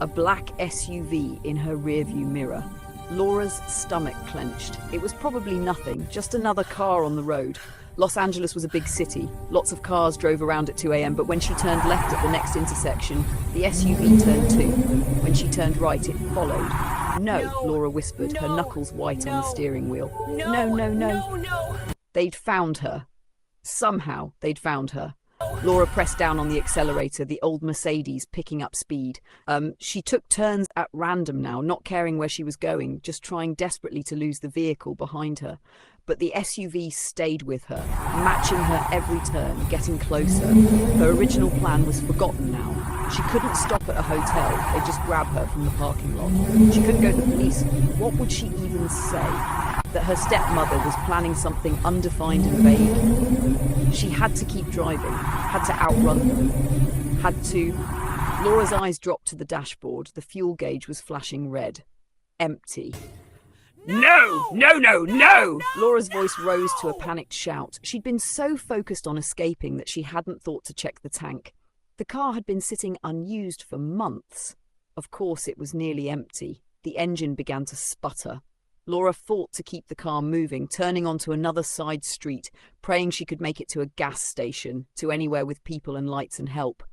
A black SUV in her rearview mirror. Laura's stomach clenched. It was probably nothing, just another car on the road. Los Angeles was a big city. Lots of cars drove around at 2 a.m., but when she turned left at the next intersection, the SUV turned too. When she turned right, it followed. No, Laura whispered, her knuckles white on the steering wheel. No. They'd found her. Somehow, they'd found her. Laura pressed down on the accelerator, the old Mercedes picking up speed. She took turns at random now, not caring where she was going, just trying desperately to lose the vehicle behind her. But the SUV stayed with her, matching her every turn, getting closer. Her original plan was forgotten now. She couldn't stop at a hotel. They'd just grab her from the parking lot. She couldn't go to the police. What would she even say? That her stepmother was planning something undefined and vague? She had to keep driving, had to outrun them, had to... Laura's eyes dropped to the dashboard. The fuel gauge was flashing red. Empty. No! Laura's voice rose to a panicked shout. She'd been so focused on escaping that she hadn't thought to check the tank. The car had been sitting unused for months. Of course, it was nearly empty. The engine began to sputter. Laura fought to keep the car moving, turning onto another side street, praying she could make it to a gas station, to anywhere with people and lights and help.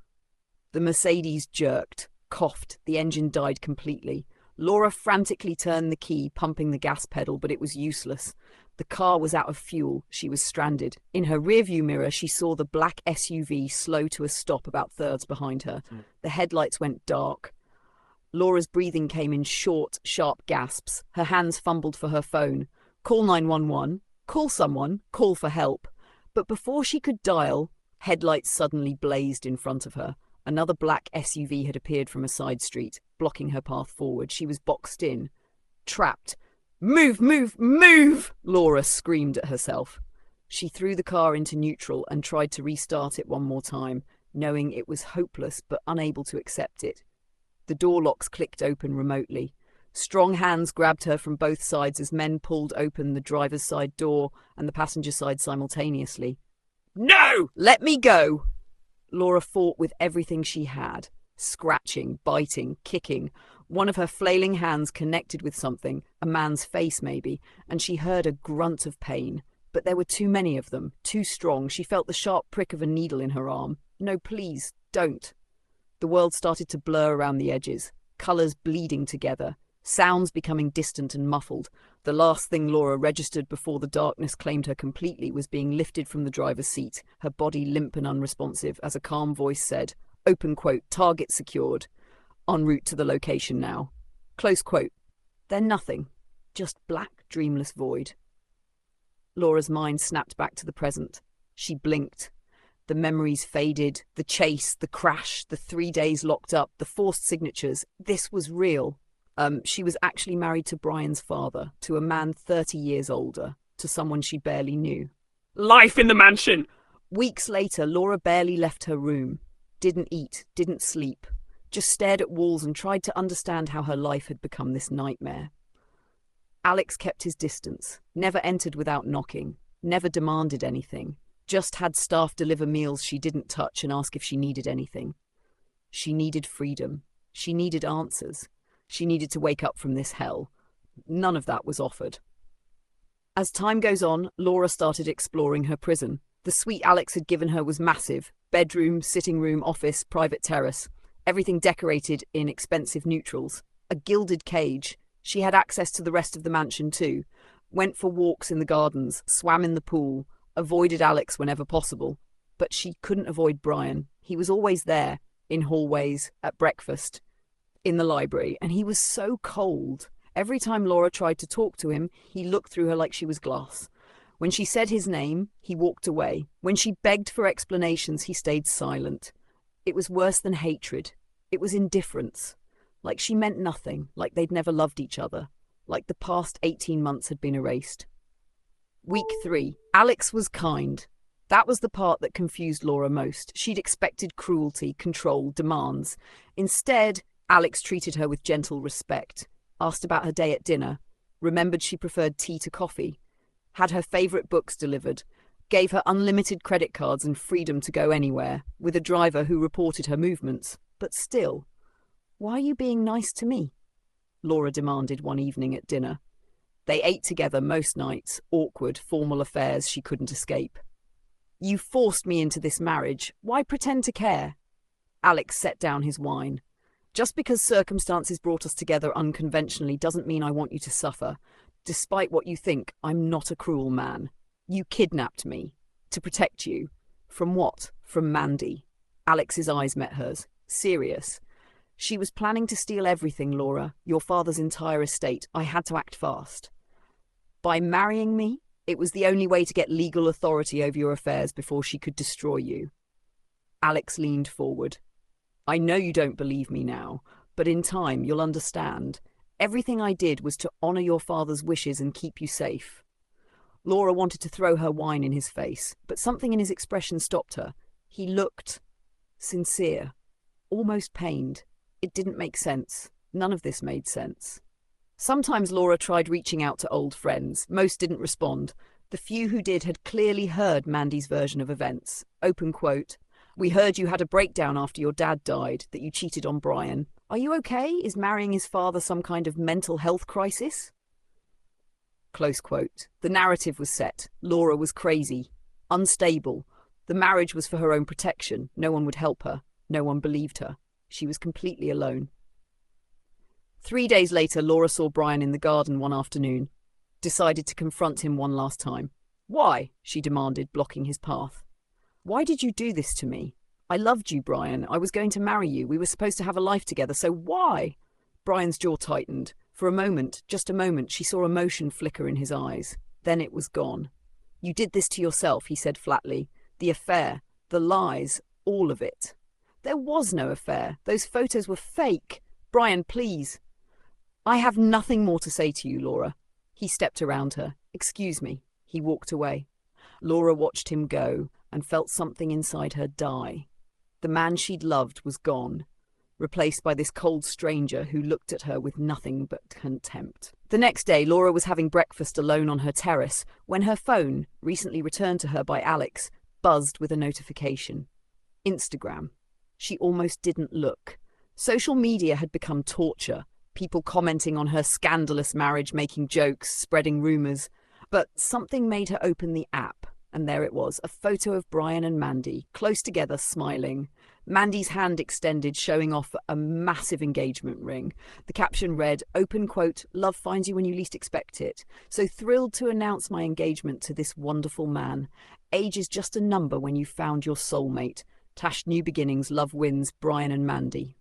The Mercedes jerked, coughed, the engine died completely. Laura frantically turned the key, pumping the gas pedal, but it was useless. The car was out of fuel. She was stranded. In her rearview mirror, she saw the black SUV slow to a stop about thirds behind her. The headlights went dark. Laura's breathing came in short, sharp gasps. Her hands fumbled for her phone. Call 911. Call someone. Call for help. But before she could dial, headlights suddenly blazed in front of her. Another black SUV had appeared from a side street, blocking her path forward. She was boxed in. Trapped. Move! Laura screamed at herself. She threw the car into neutral and tried to restart it one more time, knowing it was hopeless but unable to accept it. The door locks clicked open remotely. Strong hands grabbed her from both sides as men pulled open the driver's side door and the passenger side simultaneously. No! Let me go! Laura fought with everything she had, scratching, biting, kicking. One of her flailing hands connected with something, a man's face maybe, and she heard a grunt of pain. But there were too many of them, too strong. She felt the sharp prick of a needle in her arm. No, please, don't. The world started to blur around the edges, colours bleeding together, sounds becoming distant and muffled. The last thing Laura registered before the darkness claimed her completely was being lifted from the driver's seat, her body limp and unresponsive, as a calm voice said, open quote, target secured, en route to the location now. Close quote. Then nothing, just black, dreamless void. Laura's mind snapped back to the present. She blinked. The memories faded, the chase, the crash, the 3 days locked up, the forced signatures. This was real. She was actually married to Brian's father, to a man 30 years older, to someone she barely knew. Life in the mansion! Weeks later, Laura barely left her room. Didn't eat, didn't sleep. Just stared at walls and tried to understand how her life had become this nightmare. Alex kept his distance, never entered without knocking, never demanded anything. Just had staff deliver meals she didn't touch and ask if she needed anything. She needed freedom. She needed answers. She needed to wake up from this hell. None of that was offered. As time goes on, Laura started exploring her prison. The suite Alex had given her was massive. Bedroom, sitting room, office, private terrace. Everything decorated in expensive neutrals. A gilded cage. She had access to the rest of the mansion too. Went for walks in the gardens, swam in the pool, avoided Alex whenever possible. But she couldn't avoid Brian. He was always there, in hallways, at breakfast, in the library, and he was so cold. Every time Laura tried to talk to him, he looked through her like she was glass. When she said his name, he walked away. When she begged for explanations, he stayed silent. It was worse than hatred. It was indifference. Like she meant nothing, like they'd never loved each other, like the past 18 months had been erased. Week 3. Alex was kind. That was the part that confused Laura most. She'd expected cruelty, control, demands. Instead, Alex treated her with gentle respect, asked about her day at dinner, remembered she preferred tea to coffee, had her favourite books delivered, gave her unlimited credit cards and freedom to go anywhere, with a driver who reported her movements. But still, Why are you being nice to me? Laura demanded one evening at dinner. They ate together most nights, awkward, formal affairs she couldn't escape. You forced me into this marriage. Why pretend to care? Alex set down his wine. Just because circumstances brought us together unconventionally doesn't mean I want you to suffer. Despite what you think, I'm not a cruel man. You kidnapped me. To protect you. From what? From Mandy. Alex's eyes met hers. Serious. She was planning to steal everything, Laura. Your father's entire estate. I had to act fast. By marrying me, it was the only way to get legal authority over your affairs before she could destroy you. Alex leaned forward. I know you don't believe me now, but in time you'll understand. Everything I did was to honor your father's wishes and keep you safe. Laura wanted to throw her wine in his face, but something in his expression stopped her. He looked sincere, almost pained. It didn't make sense. None of this made sense. Sometimes Laura tried reaching out to old friends. Most didn't respond. The few who did had clearly heard Mandy's version of events. Open quote, "We heard you had a breakdown after your dad died, that you cheated on Brian. Are you okay? Is marrying his father some kind of mental health crisis?" Close quote. The narrative was set. Laura was crazy, unstable. The marriage was for her own protection. No one would help her. No one believed her. She was completely alone. 3 days later, Laura saw Brian in the garden one afternoon. Decided to confront him one last time. Why? She demanded, blocking his path. Why did you do this to me? I loved you, Brian. I was going to marry you. We were supposed to have a life together, so why? Brian's jaw tightened. For a moment, just a moment, she saw emotion flicker in his eyes. Then it was gone. You did this to yourself, he said flatly. The affair, the lies, all of it. There was no affair. Those photos were fake. Brian, please. I have nothing more to say to you, Laura. He stepped around her. Excuse me. He walked away. Laura watched him go and felt something inside her die. The man she'd loved was gone, replaced by this cold stranger who looked at her with nothing but contempt. The next day, Laura was having breakfast alone on her terrace when her phone, recently returned to her by Alex, buzzed with a notification. Instagram. She almost didn't look. Social media had become torture. People commenting on her scandalous marriage, making jokes, spreading rumors. But something made her open the app, and there it was, a photo of Brian and Mandy, close together, smiling. Mandy's hand extended, showing off a massive engagement ring. The caption read, open quote, "Love finds you when you least expect it. So thrilled to announce my engagement to this wonderful man. Age is just a number when you've found your soulmate. Tash new beginnings, love wins, Brian and Mandy."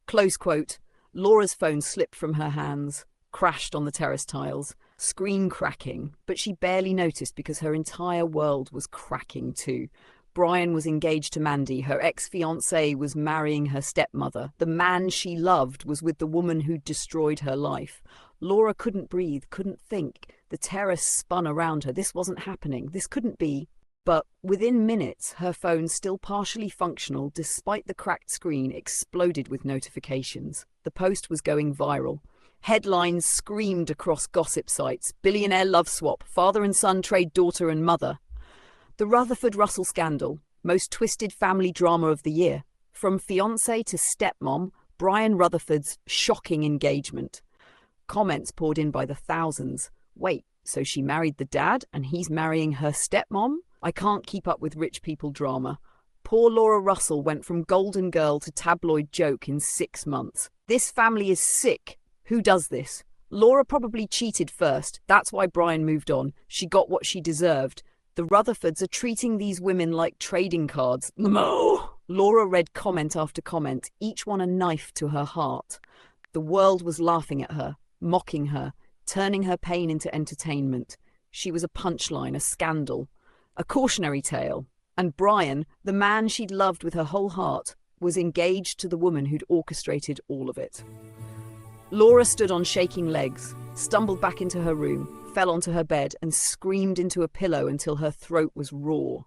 Close quote. Laura's phone slipped from her hands, crashed on the terrace tiles, screen cracking, but she barely noticed because her entire world was cracking too. Brian was engaged to Mandy, her ex-fiancé was marrying her stepmother. The man she loved was with the woman who'd destroyed her life. Laura couldn't breathe, couldn't think. The terrace spun around her. This wasn't happening. This couldn't be. But within minutes, her phone, still partially functional despite the cracked screen, exploded with notifications. The post was going viral. Headlines screamed across gossip sites. Billionaire love swap. Father and son trade daughter and mother. The Rutherford-Russell scandal. Most twisted family drama of the year. From fiancé to stepmom, Brian Rutherford's shocking engagement. Comments poured in by the thousands. Wait, so she married the dad and he's marrying her stepmom? I can't keep up with rich people drama. Poor Laura Russell went from golden girl to tabloid joke in 6 months. This family is sick. Who does this? Laura probably cheated first. That's why Brian moved on. She got what she deserved. The Rutherfords are treating these women like trading cards. Laura read comment after comment, each one a knife to her heart. The world was laughing at her, mocking her, turning her pain into entertainment. She was a punchline, a scandal, a cautionary tale. And Brian, the man she'd loved with her whole heart, was engaged to the woman who'd orchestrated all of it. Laura stood on shaking legs, stumbled back into her room, fell onto her bed and screamed into a pillow until her throat was raw.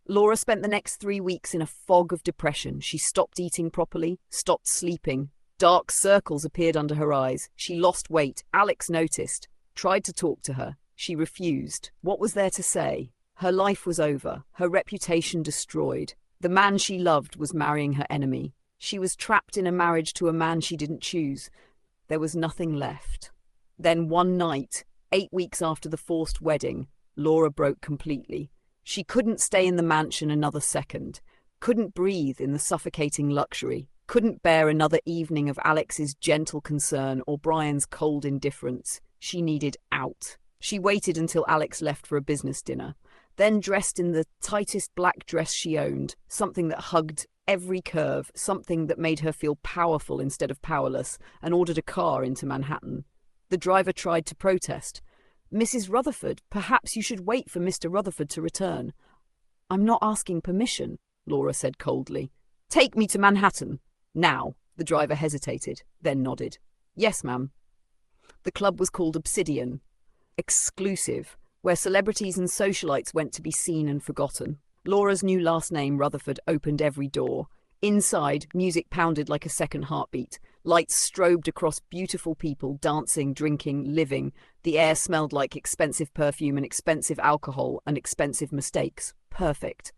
Laura spent the next 3 weeks in a fog of depression. She stopped eating properly, stopped sleeping. Dark circles appeared under her eyes. She lost weight. Alex noticed, tried to talk to her. She refused. What was there to say? Her life was over, her reputation destroyed. The man she loved was marrying her enemy. She was trapped in a marriage to a man she didn't choose. There was nothing left. Then one night, 8 weeks after the forced wedding, Laura broke completely. She couldn't stay in the mansion another second, couldn't breathe in the suffocating luxury, couldn't bear another evening of Alex's gentle concern or Brian's cold indifference. She needed out. She waited until Alex left for a business dinner, then dressed in the tightest black dress she owned, something that hugged every curve, something that made her feel powerful instead of powerless, and ordered a car into Manhattan. The driver tried to protest. "Mrs. Rutherford, perhaps you should wait for Mr. Rutherford to return." "I'm not asking permission," Laura said coldly. "Take me to Manhattan. Now." The driver hesitated, then nodded. "Yes, ma'am." The club was called Obsidian. Exclusive, where celebrities and socialites went to be seen and forgotten. Laura's new last name, Rutherford, opened every door. Inside, music pounded like a second heartbeat. Lights strobed across beautiful people, dancing, drinking, living. The air smelled like expensive perfume and expensive alcohol and expensive mistakes. Perfect.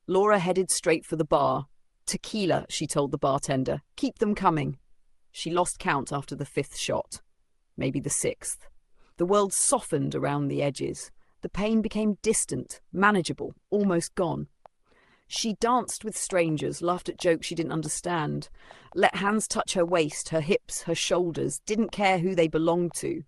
Laura headed straight for the bar. "Tequila," she told the bartender. "Keep them coming." She lost count after the 5th shot. Maybe the 6th. The world softened around the edges. The pain became distant, manageable, almost gone. She danced with strangers, laughed at jokes she didn't understand, let hands touch her waist, her hips, her shoulders, didn't care who they belonged to.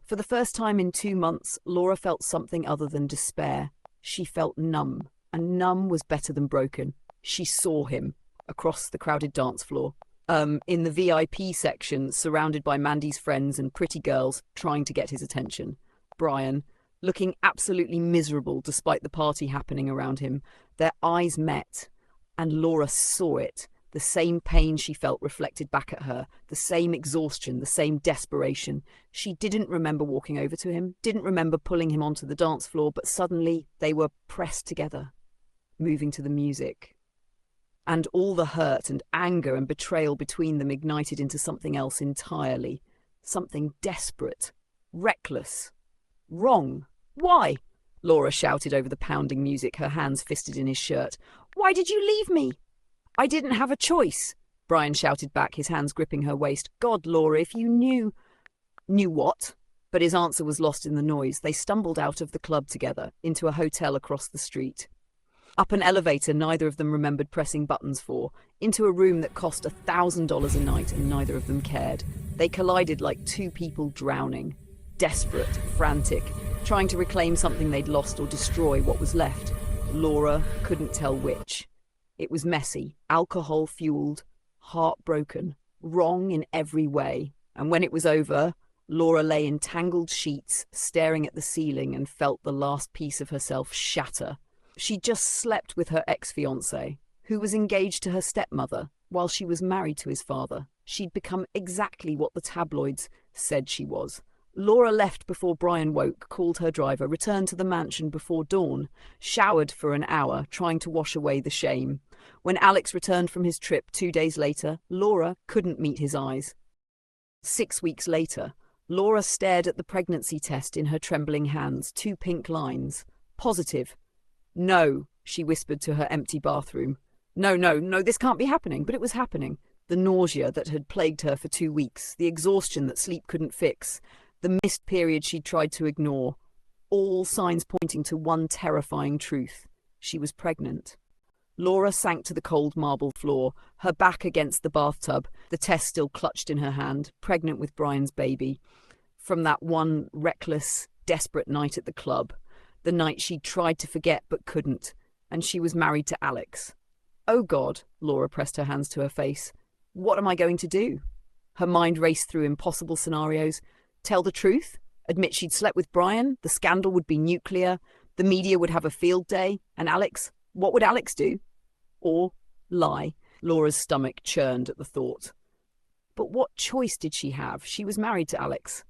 For the first time in 2 months, Laura felt something other than despair. She felt numb, and numb was better than broken. She saw him across the crowded dance floor. In the VIP section, surrounded by Mandy's friends and pretty girls trying to get his attention. Brian, looking absolutely miserable despite the party happening around him. Their eyes met, and Laura saw it. The same pain she felt reflected back at her, the same exhaustion, the same desperation. She didn't remember walking over to him, didn't remember pulling him onto the dance floor, but suddenly they were pressed together, moving to the music. And all the hurt and anger and betrayal between them ignited into something else entirely. Something desperate, reckless, wrong. "Why?" Laura shouted over the pounding music, her hands fisted in his shirt. "Why did you leave me?" "I didn't have a choice," Brian shouted back, his hands gripping her waist. "God, Laura, if you knew—" "Knew what?" But his answer was lost in the noise. They stumbled out of the club together, into a hotel across the street. Up an elevator neither of them remembered pressing buttons for, into a room that cost $1,000 a night, and neither of them cared. They collided like two people drowning. Desperate, frantic, trying to reclaim something they'd lost or destroy what was left. Laura couldn't tell which. It was messy, alcohol-fueled, heartbroken, wrong in every way. And when it was over, Laura lay in tangled sheets, staring at the ceiling, and felt the last piece of herself shatter. She'd just slept with her ex-fiancé, who was engaged to her stepmother, while she was married to his father. She'd become exactly what the tabloids said she was. Laura left before Brian woke, called her driver, returned to the mansion before dawn, showered for an hour, trying to wash away the shame. When Alex returned from his trip 2 days later, Laura couldn't meet his eyes. 6 weeks later, Laura stared at the pregnancy test in her trembling hands, 2 pink lines. Positive. "No," she whispered to her empty bathroom. No, this can't be happening." But it was happening. The nausea that had plagued her for 2 weeks, the exhaustion that sleep couldn't fix, the missed period she'd tried to ignore. All signs pointing to one terrifying truth. She was pregnant. Laura sank to the cold marble floor, her back against the bathtub, the test still clutched in her hand, pregnant with Brian's baby. From that one reckless, desperate night at the club, the night she'd tried to forget but couldn't, and she was married to Alex. "Oh God," Laura pressed her hands to her face. "What am I going to do?" Her mind raced through impossible scenarios. Tell the truth? Admit she'd slept with Brian? The scandal would be nuclear. The media would have a field day. And Alex? What would Alex do? Or lie? Laura's stomach churned at the thought. But what choice did she have? She was married to Alex.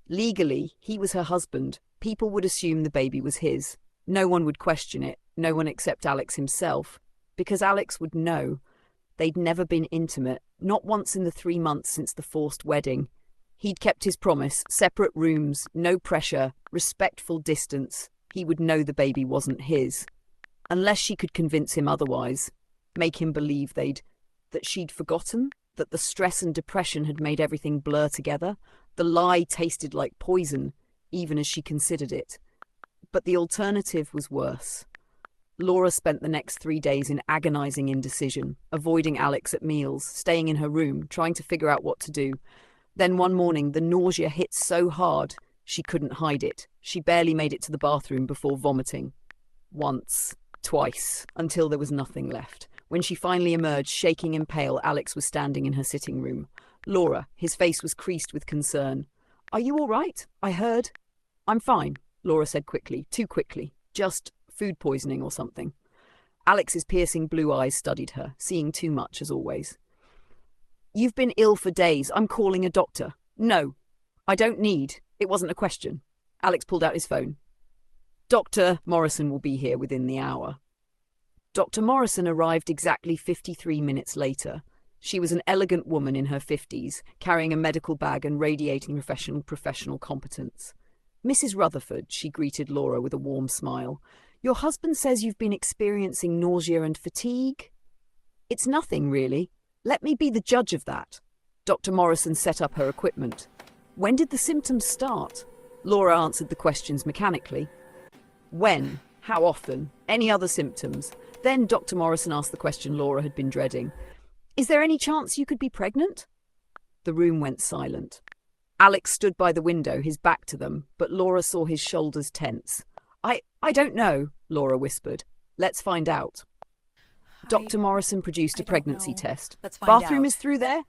Legally, he was her husband. People would assume the baby was his. No one would question it. No one except Alex himself. Because Alex would know. They'd never been intimate. Not once in the 3 months since the forced wedding. He'd kept his promise, separate rooms, no pressure, respectful distance. He would know the baby wasn't his. Unless she could convince him otherwise, make him believe they'd That she'd forgotten, that the stress and depression had made everything blur together. The lie tasted like poison, even as she considered it. But the alternative was worse. Laura spent the next 3 days in agonizing indecision, avoiding Alex at meals, staying in her room, trying to figure out what to do. Then one morning, the nausea hit so hard, she couldn't hide it. She barely made it to the bathroom before vomiting. Once, twice, until there was nothing left. When she finally emerged, shaking and pale, Alex was standing in her sitting room. Laura, his face was creased with concern. "Are you all right? I heard." "I'm fine," Laura said quickly, too quickly. "Just food poisoning or something." Alex's piercing blue eyes studied her, seeing too much as always. "You've been ill for days. I'm calling a doctor." "No, I don't need. It wasn't a question." Alex pulled out his phone. "Dr. Morrison will be here within the hour." Dr. Morrison arrived exactly 53 minutes later. She was an elegant woman in her 50s, carrying a medical bag and radiating professional competence. "Mrs. Rutherford," she greeted Laura with a warm smile. "Your husband says you've been experiencing nausea and fatigue?" "It's nothing, really. Let me be the judge of that." Dr. Morrison set up her equipment. "When did the symptoms start?" Laura answered the questions mechanically. "When? How often? Any other symptoms?" Then Dr. Morrison asked the question Laura had been dreading. "Is there any chance you could be pregnant?" The room went silent. Alex stood by the window, his back to them, but Laura saw his shoulders tense. I don't know," Laura whispered. "Let's find out." Dr. Morrison produced a pregnancy test. "Bathroom is through there?"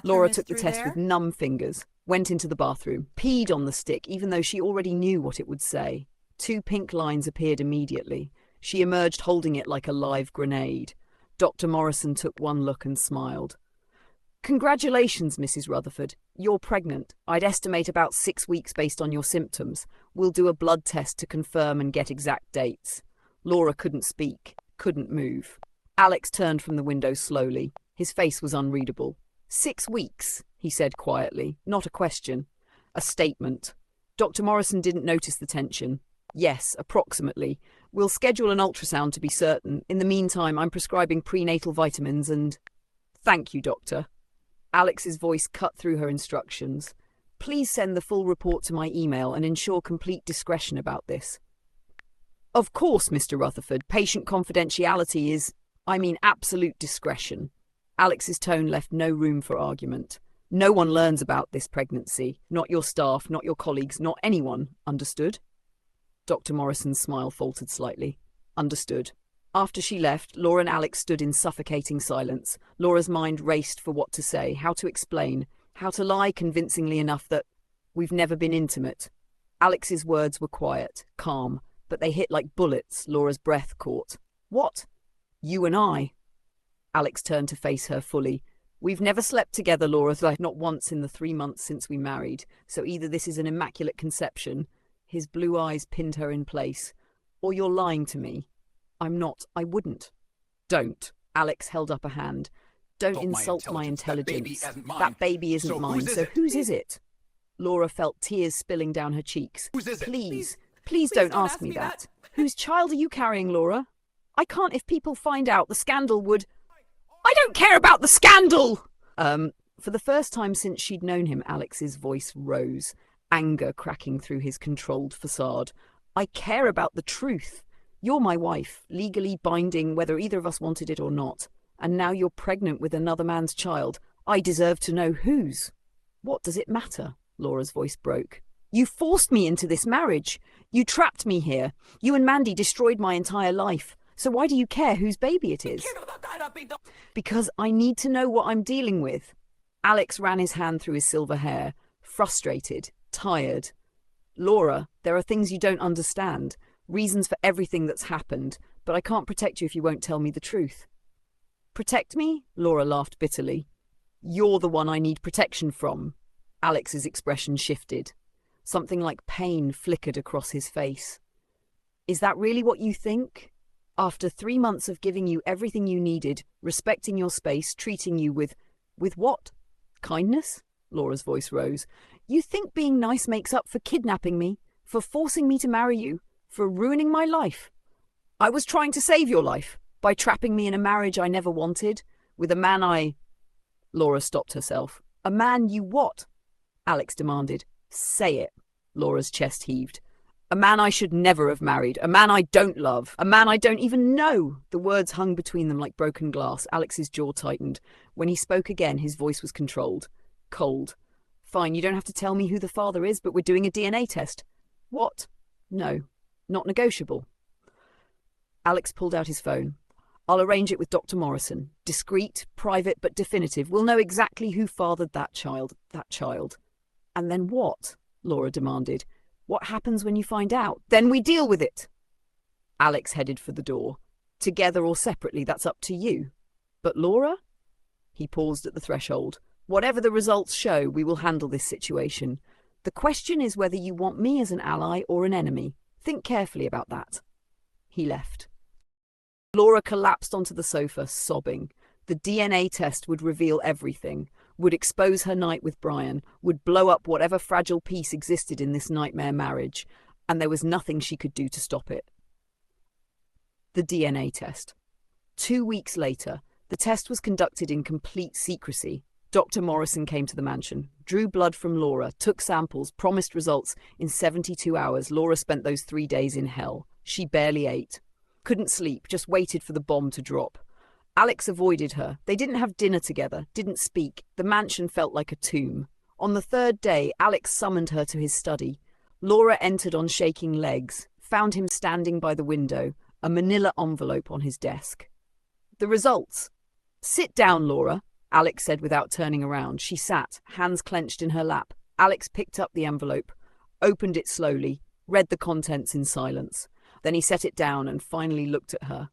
Laura took the test with numb fingers, went into the bathroom, peed on the stick even though she already knew what it would say. 2 pink lines appeared immediately. She emerged holding it like a live grenade. Dr. Morrison took one look and smiled. "Congratulations, Mrs. Rutherford. You're pregnant. I'd estimate about 6 weeks based on your symptoms. We'll do a blood test to confirm and get exact dates." Laura couldn't speak, couldn't move. Alex turned from the window slowly. His face was unreadable. 6 weeks, he said quietly, not a question. A statement. Dr. Morrison didn't notice the tension. "Yes, approximately. We'll schedule an ultrasound to be certain. In the meantime, I'm prescribing prenatal vitamins and—" "Thank you, doctor." Alex's voice cut through her instructions. "Please send the full report to my email and ensure complete discretion about this." "Of course, Mr. Rutherford. Patient confidentiality is, absolute discretion." Alex's tone left no room for argument. "No one learns about this pregnancy. Not your staff, not your colleagues, not anyone. Understood?" Dr. Morrison's smile faltered slightly. "Understood." After she left, Laura and Alex stood in suffocating silence. Laura's mind raced for what to say, how to explain, how to lie convincingly enough that we've never been intimate. Alex's words were quiet, calm, but they hit like bullets. Laura's breath caught. "What? You and I?" Alex turned to face her fully. "We've never slept together, Laura, not once in the 3 months since we married. So either this is an immaculate conception," his blue eyes pinned her in place, "or you're lying to me." "I'm not. I wouldn't." "Don't." Alex held up a hand. "Don't insult my intelligence. That baby isn't mine, so whose is it?" Laura felt tears spilling down her cheeks. Please don't ask me that. Whose child are you carrying, Laura? I can't. If people find out, the scandal would... "I don't care about the scandal!" For the first time since she'd known him, Alex's voice rose, anger cracking through his controlled facade. "I care about the truth. You're my wife, legally binding whether either of us wanted it or not. And now you're pregnant with another man's child. I deserve to know whose." "What does it matter?" Laura's voice broke. "You forced me into this marriage. You trapped me here. You and Mandy destroyed my entire life. So why do you care whose baby it is?" "Because I need to know what I'm dealing with." Alex ran his hand through his silver hair, frustrated, tired. "Laura, there are things you don't understand. Reasons for everything that's happened, but I can't protect you if you won't tell me the truth." "Protect me?" Laura laughed bitterly. "You're the one I need protection from." Alex's expression shifted. Something like pain flickered across his face. "Is that really what you think? After 3 months of giving you everything you needed, respecting your space, treating you with what? Kindness?" Laura's voice rose. "You think being nice makes up for kidnapping me, for forcing me to marry you, for ruining my life?" "I was trying to save your life by trapping me in a marriage I never wanted. With a man Laura stopped herself. A man you what? Alex demanded. Say it. Laura's chest heaved. A man I should never have married. A man I don't love. A man I don't even know. The words hung between them like broken glass. Alex's jaw tightened. When he spoke again, his voice was controlled. Cold. Fine, you don't have to tell me who the father is, but we're doing a DNA test. What? No. Not negotiable. Alex pulled out his phone. I'll arrange it with Dr. Morrison. Discreet, private, but definitive. We'll know exactly who fathered that child. That child. And then what? Laura demanded. What happens when you find out? Then we deal with it. Alex headed for the door. Together or separately, that's up to you. But Laura? He paused at the threshold. Whatever the results show, we will handle this situation. The question is whether you want me as an ally or an enemy. Think carefully about that. He left. Laura collapsed onto the sofa, sobbing. The DNA test would reveal everything, would expose her night with Brian, would blow up whatever fragile piece existed in this nightmare marriage, and there was nothing she could do to stop it. The DNA test. 2 weeks later, the test was conducted in complete secrecy. Dr. Morrison came to the mansion, drew blood from Laura, took samples, promised results. In 72 hours, Laura spent those 3 days in hell. She barely ate. Couldn't sleep, just waited for the bomb to drop. Alex avoided her. They didn't have dinner together, didn't speak. The mansion felt like a tomb. On the 3rd day, Alex summoned her to his study. Laura entered on shaking legs, found him standing by the window, a manila envelope on his desk. The results. Sit down, Laura, Alex said without turning around. She sat, hands clenched in her lap. Alex picked up the envelope, opened it slowly, read the contents in silence. Then he set it down and finally looked at her.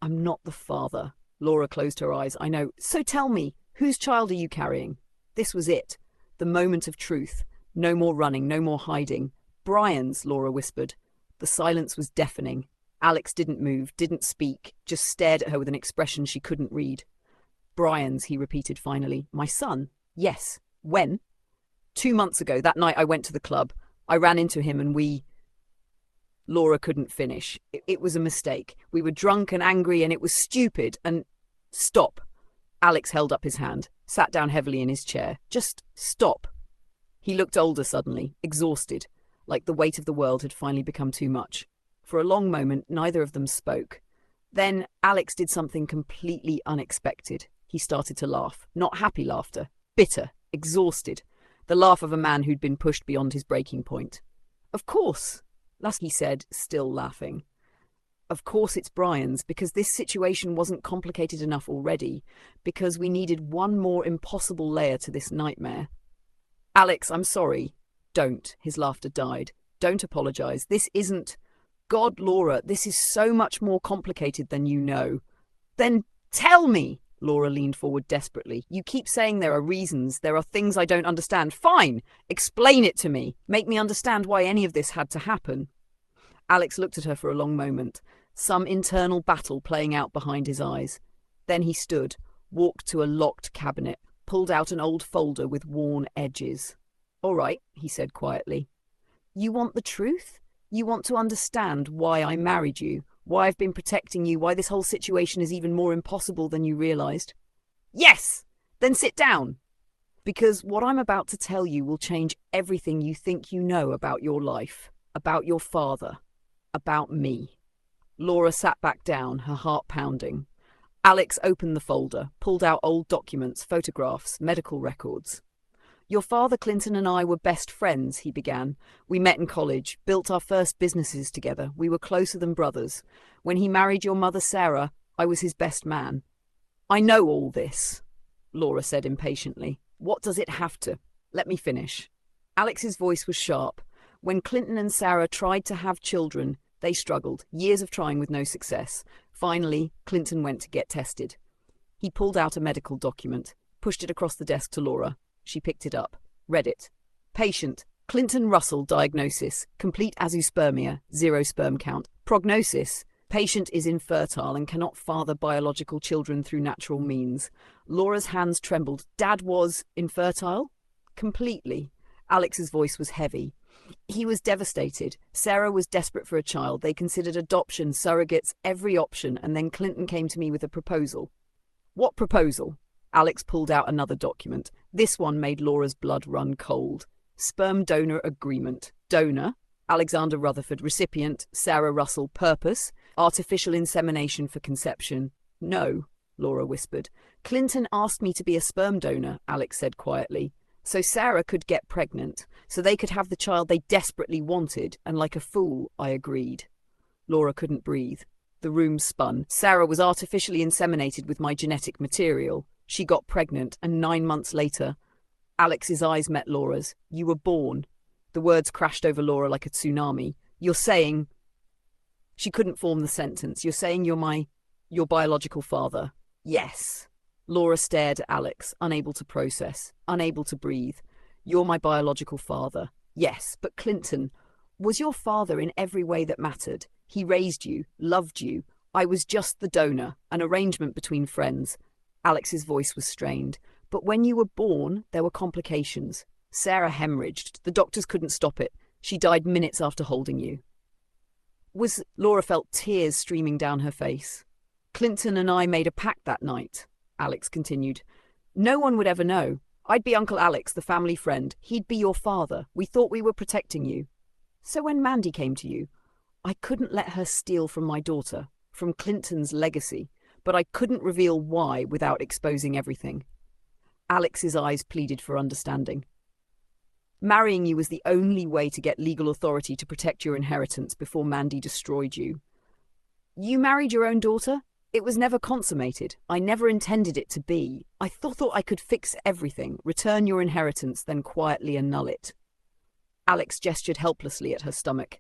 I'm not the father. Laura closed her eyes. I know. So tell me, whose child are you carrying? This was it. The moment of truth. No more running, no more hiding. Brian's, Laura whispered. The silence was deafening. Alex didn't move, didn't speak, just stared at her with an expression she couldn't read. Brian's, he repeated finally. My son? Yes. When? 2 months ago, that night I went to the club. I ran into him and we... Laura couldn't finish. It was a mistake. We were drunk and angry and it was stupid and... Stop. Alex held up his hand, sat down heavily in his chair. Just stop. He looked older suddenly, exhausted, like the weight of the world had finally become too much. For a long moment, neither of them spoke. Then Alex did something completely unexpected. He started to laugh. Not happy laughter. Bitter. Exhausted. The laugh of a man who'd been pushed beyond his breaking point. Of course, Lasky said, still laughing. Of course it's Brian's, because this situation wasn't complicated enough already, because we needed one more impossible layer to this nightmare. Alex, I'm sorry. Don't. His laughter died. Don't apologize. This isn't... God, Laura, this is so much more complicated than you know. Then tell me! Laura leaned forward desperately. You keep saying there are reasons, there are things I don't understand. Fine! Explain it to me. Make me understand why any of this had to happen. Alex looked at her for a long moment, some internal battle playing out behind his eyes. Then he stood, walked to a locked cabinet, pulled out an old folder with worn edges. All right, he said quietly. You want the truth? You want to understand why I married you, why I've been protecting you, why this whole situation is even more impossible than you realized? Yes! Then sit down. Because what I'm about to tell you will change everything you think you know about your life, about your father, about me. Laura sat back down, her heart pounding. Alex opened the folder, pulled out old documents, photographs, medical records. Your father, Clinton, and I were best friends, he began. We met in college, built our first businesses together. We were closer than brothers. When he married your mother, Sarah, I was his best man. I know all this, Laura said impatiently. What does it have to? Let me finish. Alex's voice was sharp. When Clinton and Sarah tried to have children, they struggled, years of trying with no success. Finally, Clinton went to get tested. He pulled out a medical document, pushed it across the desk to Laura. She picked it up, read it. Patient, Clinton Russell diagnosis, complete azoospermia, 0 sperm count. Prognosis, patient is infertile and cannot father biological children through natural means. Laura's hands trembled. Dad was infertile? Completely. Alex's voice was heavy. He was devastated. Sarah was desperate for a child. They considered adoption, surrogates, every option, and then Clinton came to me with a proposal. What proposal? Alex pulled out another document. This one made Laura's blood run cold. Sperm donor agreement. Donor, Alexander Rutherford. Recipient, Sarah Russell. Purpose, artificial insemination for conception. No, Laura whispered. Clinton asked me to be a sperm donor, Alex said quietly. So Sarah could get pregnant, so they could have the child they desperately wanted, and like a fool, I agreed. Laura couldn't breathe. The room spun. Sarah was artificially inseminated with my genetic material. She got pregnant, and 9 months later, Alex's eyes met Laura's. You were born. The words crashed over Laura like a tsunami. You're saying... She couldn't form the sentence. You're saying your biological father. Yes. Laura stared at Alex, unable to process, unable to breathe. You're my biological father. Yes, but Clinton was your father in every way that mattered. He raised you, loved you. I was just the donor, an arrangement between friends. Alex's voice was strained. But when you were born, there were complications. Sarah hemorrhaged. The doctors couldn't stop it. She died minutes after holding you. Laura felt tears streaming down her face. Clinton and I made a pact that night, Alex continued. No one would ever know. I'd be Uncle Alex, the family friend. He'd be your father. We thought we were protecting you. So when Mandy came to you, I couldn't let her steal from my daughter, from Clinton's legacy, but I couldn't reveal why without exposing everything. Alex's eyes pleaded for understanding. Marrying you was the only way to get legal authority to protect your inheritance before Mandy destroyed you. You married your own daughter? It was never consummated. I never intended it to be. I thought I could fix everything, return your inheritance, then quietly annul it. Alex gestured helplessly at her stomach.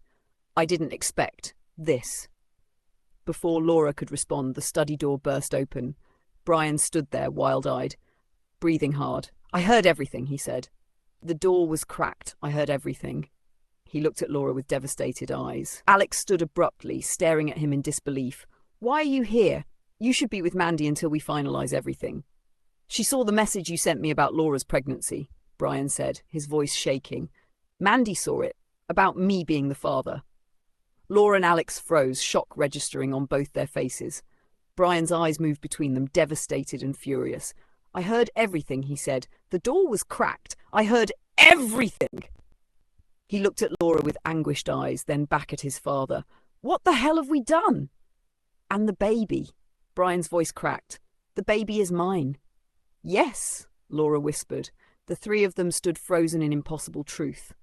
I didn't expect this. Before Laura could respond, the study door burst open. Brian stood there, wild-eyed, breathing hard. I heard everything, he said. The door was cracked. I heard everything. He looked at Laura with devastated eyes. Alex stood abruptly, staring at him in disbelief. Why are you here? You should be with Mandy until we finalize everything. She saw the message you sent me about Laura's pregnancy, Brian said, his voice shaking. Mandy saw it, about me being the father. Laura and Alex froze, shock registering on both their faces. Brian's eyes moved between them, devastated and furious. I heard everything, he said. The door was cracked. I heard everything. He looked at Laura with anguished eyes, then back at his father. What the hell have we done? And the baby. Brian's voice cracked. The baby is mine. Yes, Laura whispered. The three of them stood frozen in impossible truth.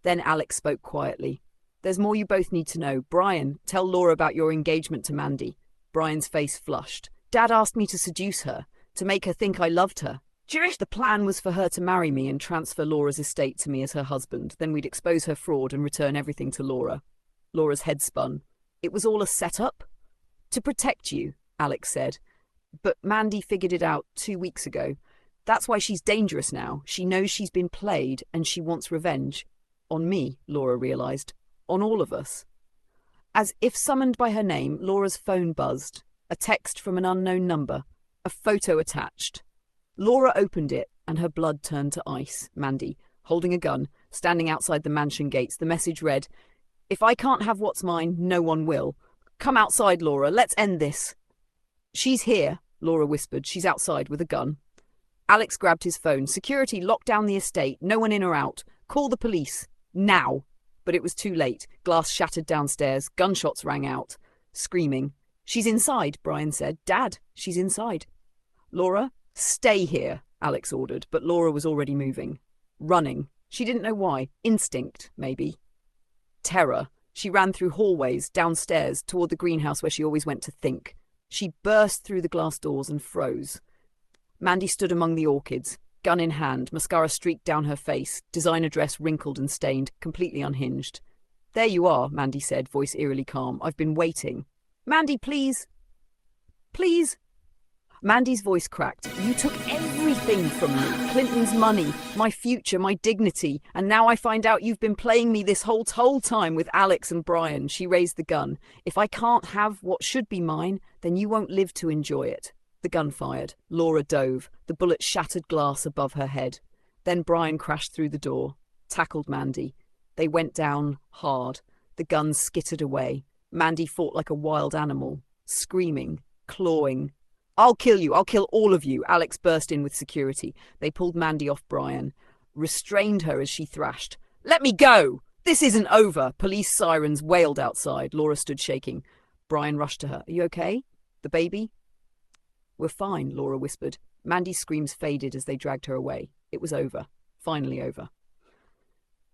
Then Alex spoke quietly. There's more you both need to know. Brian, tell Laura about your engagement to Mandy. Brian's face flushed. Dad asked me to seduce her, to make her think I loved her. The plan was for her to marry me and transfer Laura's estate to me as her husband. Then we'd expose her fraud and return everything to Laura. Laura's head spun. It was all a setup? To protect you, Alex said. But Mandy figured it out 2 weeks ago. That's why she's dangerous now. She knows she's been played and she wants revenge. On me, Laura realized. On all of us. As if summoned by her name, Laura's phone buzzed. A text from an unknown number. A photo attached. Laura opened it, and her blood turned to ice. Mandy, holding a gun, standing outside the mansion gates. The message read, If I can't have what's mine, no one will. Come outside, Laura. Let's end this. She's here, Laura whispered. She's outside with a gun. Alex grabbed his phone. Security, lock down the estate. No one in or out. Call the police. Now. But it was too late. Glass shattered downstairs. Gunshots rang out. Screaming. She's inside, Brian said. Dad, she's inside. Laura, stay here, Alex ordered, but Laura was already moving. Running. She didn't know why. Instinct, maybe. Terror. She ran through hallways, downstairs, toward the greenhouse where she always went to think. She burst through the glass doors and froze. Mandy stood among the orchids, gun in hand, mascara streaked down her face, designer dress wrinkled and stained, completely unhinged. There you are, Mandy said, voice eerily calm. I've been waiting. Mandy, please. Please. Mandy's voice cracked. You took everything from me. Clinton's money, my future, my dignity. And now I find out you've been playing me this whole time with Alex and Brian. She raised the gun. If I can't have what should be mine, then you won't live to enjoy it. The gun fired. Laura dove. The bullet shattered glass above her head. Then Brian crashed through the door, tackled Mandy. They went down hard. The gun skittered away. Mandy fought like a wild animal, screaming, clawing. I'll kill you. I'll kill all of you. Alex burst in with security. They pulled Mandy off Brian, restrained her as she thrashed. Let me go! This isn't over. Police sirens wailed outside. Laura stood shaking. Brian rushed to her. Are you okay? The baby? We're fine, Laura whispered. Mandy's screams faded as they dragged her away. It was over. Finally over.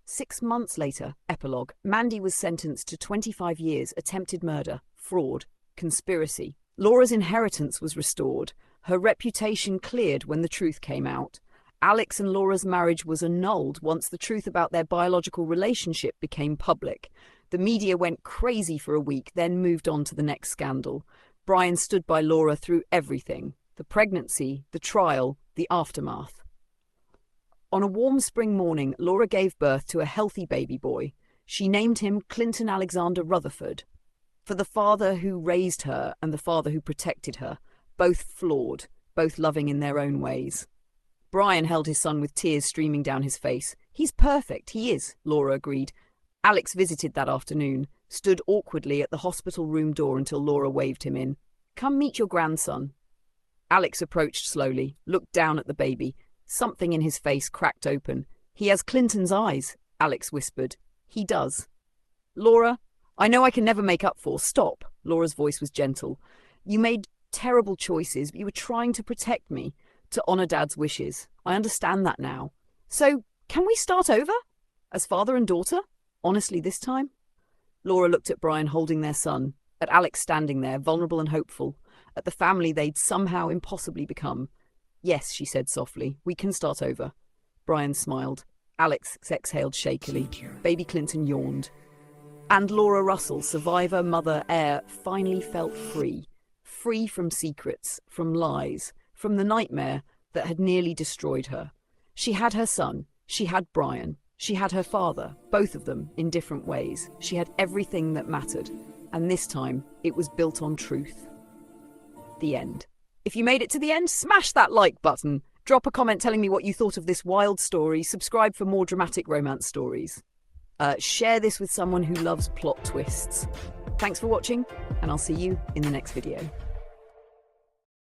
6 months later, epilogue. Mandy was sentenced to 25 years, attempted murder, fraud, conspiracy. Laura's inheritance was restored. Her reputation cleared when the truth came out. Alex and Laura's marriage was annulled once the truth about their biological relationship became public. The media went crazy for a week, then moved on to the next scandal. Brian stood by Laura through everything: the pregnancy, the trial, the aftermath. On a warm spring morning, Laura gave birth to a healthy baby boy. She named him Clinton Alexander Rutherford. For the father who raised her and the father who protected her, both flawed, both loving in their own ways. Brian held his son with tears streaming down his face. He's perfect, he is, Laura agreed. Alex visited that afternoon, stood awkwardly at the hospital room door until Laura waved him in. Come meet your grandson. Alex approached slowly, looked down at the baby. Something in his face cracked open. He has Clinton's eyes, Alex whispered. He does. Laura, I know I can never make up for. Stop. Laura's voice was gentle. You made terrible choices, but you were trying to protect me, to honor Dad's wishes. I understand that now. So, can we start over? As father and daughter? Honestly this time? Laura looked at Brian holding their son, at Alex standing there, vulnerable and hopeful, at the family they'd somehow impossibly become. Yes, she said softly, we can start over. Brian smiled. Alex exhaled shakily. Baby Clinton yawned. And Laura Russell, survivor, mother, heir, finally felt free. Free from secrets, from lies, from the nightmare that had nearly destroyed her. She had her son. She had Brian. She had her father, both of them in different ways. She had everything that mattered. And this time, it was built on truth. The end. If you made it to the end, smash that like button. Drop a comment telling me what you thought of this wild story. Subscribe for more dramatic romance stories. Share this with someone who loves plot twists. Thanks for watching, and I'll see you in the next video.